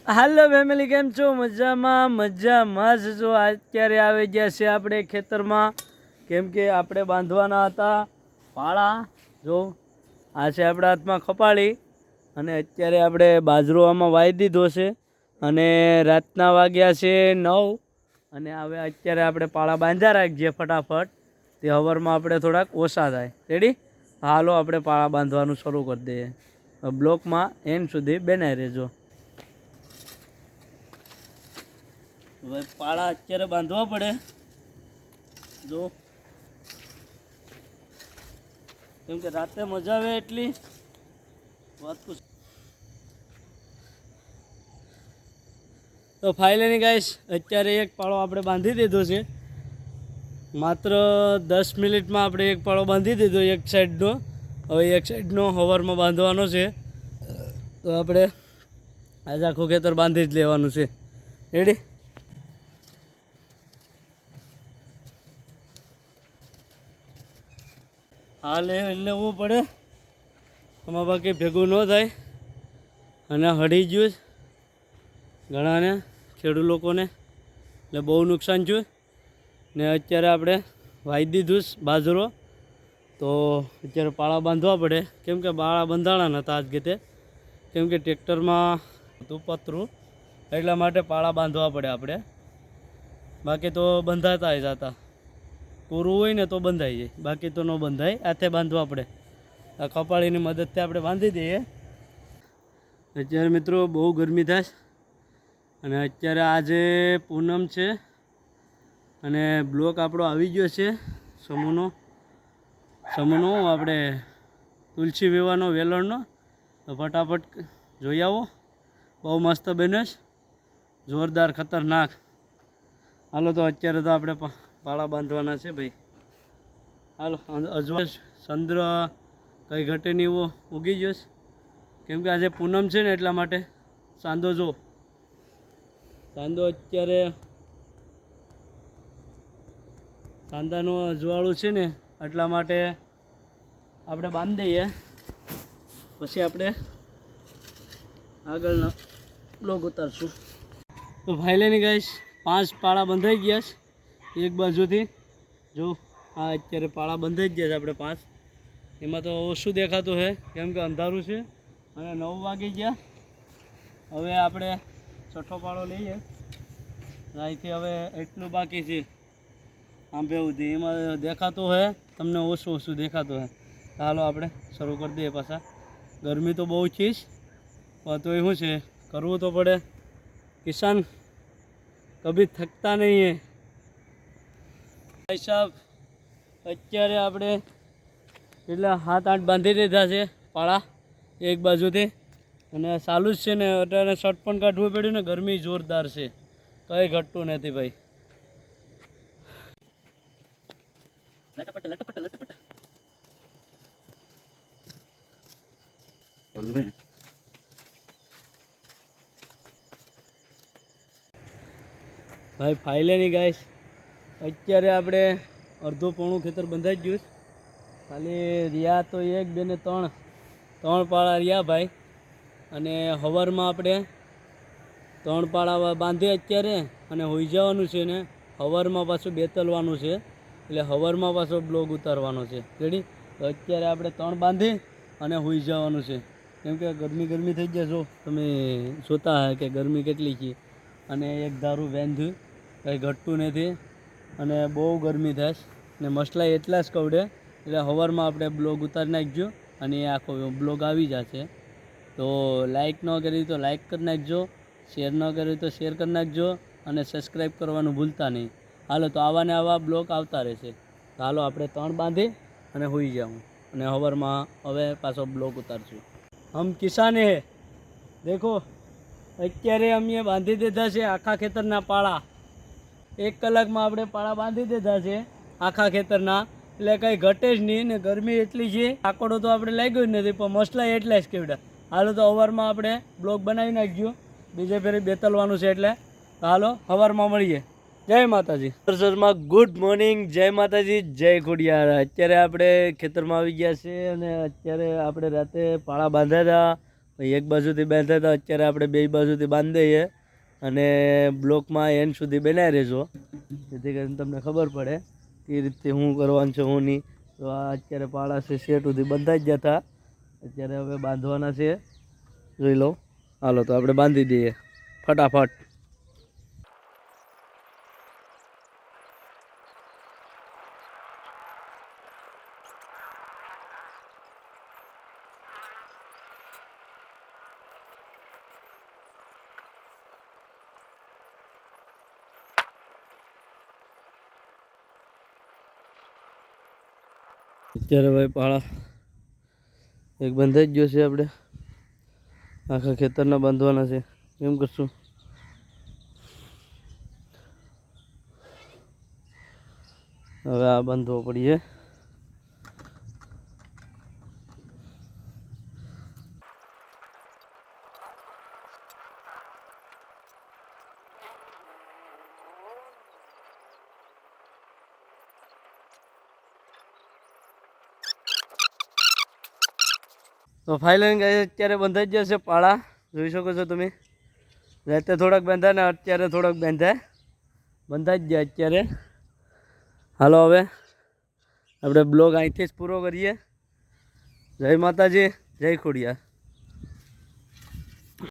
હાલો family, કેમ છો? મજામાં જ જો. અત્યારે આવી ગયા છે આપણે ખેતરમાં, કેમ કે આપણે બાંધવાના હતા પાળા. જો આ છે આપણા હાથમાં ખપાળી, અને અત્યારે આપણે બાજરો આમાં વાવી દીધો છે, અને રાતના વાગ્યા છે 9, અને હવે અત્યારે આપણે પાળા બાંધ્યા રાખીએ ફટાફટ, તે હવારમાં આપણે થોડાક ઓછા થાય. રેડી? હાલો આપણે પાળા બાંધવાનું શરૂ કરી દઈએ. બ્લોકમાં એન્ડ સુધી બનાવી રહેજો. હવે પાળા અત્યારે બાંધવા પડે, જો કેમ કે રાતે મજા આવે એટલી વાત પૂછ. તો ફાઇનલી ગાઈસ, અત્યારે એક પાળો આપણે બાંધી દીધો છે. માત્ર 10 મિનિટમાં આપણે એક પાળો બાંધી દીધો એક સાઈડનો. હવે એક સાઈડનો હવારમાં બાંધવાનો છે, તો આપણે આજે આખું ખેતર બાંધી જ લેવાનું છે. રેડી? હાલ લેવું પડે, આમાં બાકી ભેગું ન થાય, અને હળી ગયું ઘણાને, ખેડૂત લોકોને, એટલે બહુ નુકસાન થયું. ને અત્યારે આપણે વાવી દીધું બાજરો, તો અત્યારે પાળા બાંધવા પડે, કેમ કે પાળા બંધાણા નહોતા આજ ગતે, કેમ કે ટ્રેક્ટરમાં હતું પતરું, એટલા માટે પાળા બાંધવા પડે આપણે. બાકી તો બંધાતા જ હતા, પૂરું હોય ને તો બંધાઈ જાય, બાકી તો ન બંધાય. હાથે બાંધવા પડે. આ કપાળીની મદદથી આપણે બાંધી દઈએ. અત્યારે મિત્રો બહુ ગરમી થાય, અને અત્યારે આજે પૂનમ છે, અને બ્લોક આપણો આવી ગયો છે સમૂહનો આપણે તુલસી વિવાહનો વેલણનો. તો ફટાફટ જોઈ આવો, બહુ મસ્ત બને છે, જોરદાર ખતરનાક. હાલો તો અત્યારે તો આપણે પાળા બાંધવાના છે ભાઈ. હાલો, અજવા ચંદ્ર કંઈ ઘટે નહીં એવો ઉગી ગયો છે, કેમ કે આજે પૂનમ છે ને એટલા માટે. ચાંદો જો, ચાંદો અત્યારે ચાંદાનું અજવાળું છે ને એટલા માટે આપણે બાંધી દઈએ, પછી આપણે આગળનો બ્લોગ ઉતારશું. તો ફાઇનલી ગાઈસ, 5 પાળા બંધાઈ ગયા છે એક બાજુથી. જો આ અત્યારે પાળા બંધાઈ જ ગયા છે આપણે 5. એમાં તો ઓછું દેખાતું છે, કેમ કે અંધારું છે, અને 9 વાગી ગયા. હવે આપણે 6ઠ્ઠો પાળો લઈએ. અહીંથી હવે એટલું બાકી છે આંબે સુધી, એમાં દેખાતું હોય તમને ઓછું દેખાતું હોય. ચાલો આપણે શરૂ કરી દઈએ પાછા. ગરમી તો બહુ છે જ, પણ તોય શું છે, કરવું તો પડે. કિસાન કભી થકતા નહીં હે ભાઈ સાહેબ. અત્યારે આપણે એટલા 7-8 બાંધી દીધા છે પાળા એક બાજુથી, અને ચાલુ જ છે ને. અત્યારે શર્ટ પણ કાઢવું પડ્યું ને, ગરમી જોરદાર છે, કંઈ ઘટતું નથી ભાઈ. ભાઈ ફાઇનલી ગાઈસ, અત્યારે આપણે અડધું પોણું ખેતર બંધાઈ ગયું. ખાલી રહ્યા તો 1, 2 ને 3 પાળા રહ્યા ભાઈ. અને હવારમાં આપણે 3 પાળા બાંધીએ અત્યારે, અને હોઈ જવાનું છે ને. હવારમાં પાછું બેતલવાનું છે, એટલે હવારમાં પાછો બ્લોગ ઉતારવાનો છે. રેડી? તો અત્યારે આપણે 3 બાંધી અને હોઈ જવાનું છે, કેમ કે ગરમી થઈ જાય. જો તમે જોતા હોય કે ગરમી કેટલી છે, અને એક ધારું બાંધ્યું, કંઈ ઘટતું નથી, અને બહુ ગરમી થાય. ને મસલા એટલા જ કવડે, એટલે સવારમાં આપણે બ્લોગ ઉતારી નાખજો, અને એ આખો બ્લોગ આવી જશે. તો લાઈક ન કરી તો લાઈક કરી નાખજો, શેર ન કરી તો શેર કરી નાખજો, અને સબસ્ક્રાઈબ કરવાનું ભૂલતા નહીં. હાલો, તો આવા ને આવા બ્લોગ આવતા રહેશે. તો હાલો આપણે 3 બાંધી અને હોઈ જાઉં, અને સવારમાં હવે પાછો બ્લોગ ઉતારશું. હમ કિસાન હે દેખો, અત્યારે અમે બાંધી દીધા છે આખા ખેતરના પાળા. 1 કલાકમાં આપણે પાળા બાંધી દીધા છે આખા ખેતરના, એટલે કંઈ ઘટે જ નહીં. ને ગરમી એટલી છે, આંકડો તો આપણે લાગ્યો જ નથી, પણ મસલા એટલા જ કેવડા. હાલો, તો સવારમાં આપણે બ્લોગ બનાવી નાખજો, બીજે ફેરી બેતલવાનું છે એટલે. હાલો, સવારમાં મળીએ. જય માતાજી. સરમાં ગુડ મોર્નિંગ, જય માતાજી, જય ખોડિયાર. અત્યારે આપણે ખેતરમાં આવી ગયા છે, અને અત્યારે આપણે રાતે પાળા બાંધ્યા હતા, એક બાજુથી બાંધ્યા હતા, અત્યારે આપણે બે બાજુથી બાંધી દઈએ અને બ્લોકમાં એન્ડ સુધી બનાવી રહેજો, જેથી કરીને તમને ખબર પડે કે રીતે શું કરવાનું છે શું નહીં. તો આ અત્યારે પાળા છે શેઠ સુધી બંધાઈ જ જતા, અત્યારે હવે બાંધવાના છે, જોઈ લો. હાલો તો આપણે બાંધી દઈએ ફટાફટ. અત્યારે ભાઈ પાળા એક બંધાઈ જ ગયો છે, આપણે આખા ખેતરના બાંધવાના છે. કેમ કરશું? હવે આ બાંધવો પડીએ. તો ફાઇનલ ગાઈસ અત્યારે બંધાઈ જ જશે પાળા, જોઈ શકો છો તમે. રાતે થોડાક બાંધ્યા ને અત્યારે થોડાક બાંધ્યા, બંધાઈ જ જાય અત્યારે. હાલો હવે આપણે બ્લોગ અહીંથી જ પૂરો કરીએ. જય માતાજી, જય ખોડિયાર.